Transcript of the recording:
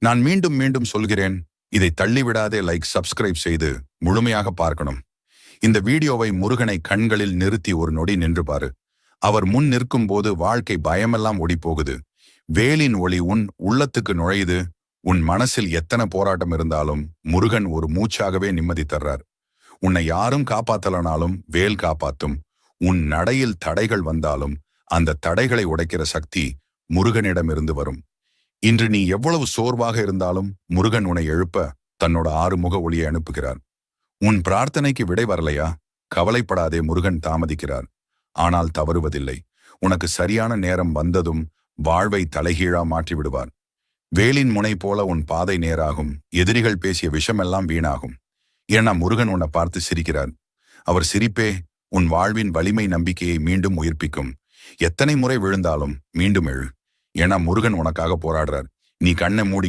நான் மீண்டும் மீண்டும் சொல்கிறேன், இதை தள்ளிவிடாதே. லைக், சப்ஸ்கிரைப் செய்து முழுமையாக பார்க்கணும். இந்த வீடியோவை முருகனை கண்களில் நிறுத்தி ஒரு நொடி நின்று பாரு. அவர் முன் நிற்கும் போது வாழ்க்கை பயமெல்லாம் ஓடிப்போகுது. வேலின் ஒளி உன் உள்ளத்துக்கு நுழையுது. உன் மனசில் எத்தனை போராட்டம் இருந்தாலும் முருகன் ஒரு மூச்சாகவே நிம்மதி தர்றார். உன்னை யாரும் காப்பாத்தலனாலும் வேல் காப்பாத்தும். உன் நடையில் தடைகள் வந்தாலும் அந்த தடைகளை உடைக்கிற சக்தி முருகனிடமிருந்து வரும். இன்று நீ எவ்வளவு சோர்வாக இருந்தாலும் முருகன் உன்னை எழுப்ப தன்னோட 6 முக ஒளியை அனுப்புகிறார். உன் பிரார்த்தனைக்கு விடை வரலையா? கவலைப்படாதே, முருகன் தாமதிக்கிறார். ஆனால் தவறுவதில்லை. உனக்கு சரியான நேரம் வந்ததும் வாழ்வை தலைகீழா மாற்றி விடுவார். வேலின் முனை போல உன் பாதை நேராகும். எதிரிகள் பேசிய விஷமெல்லாம் வீணாகும். ஏன்னா முருகன் உன்னை பார்த்து சிரிக்கிறார். அவர் சிரிப்பே உன் வாழ்வின் வலிமை நம்பிக்கையை மீண்டும் உயிர்ப்பிக்கும். எத்தனை முறை விழுந்தாலும் மீண்டும் எழு. ஏன்னா முருகன் உனக்காக போராடுறார். நீ கண்ணை மூடி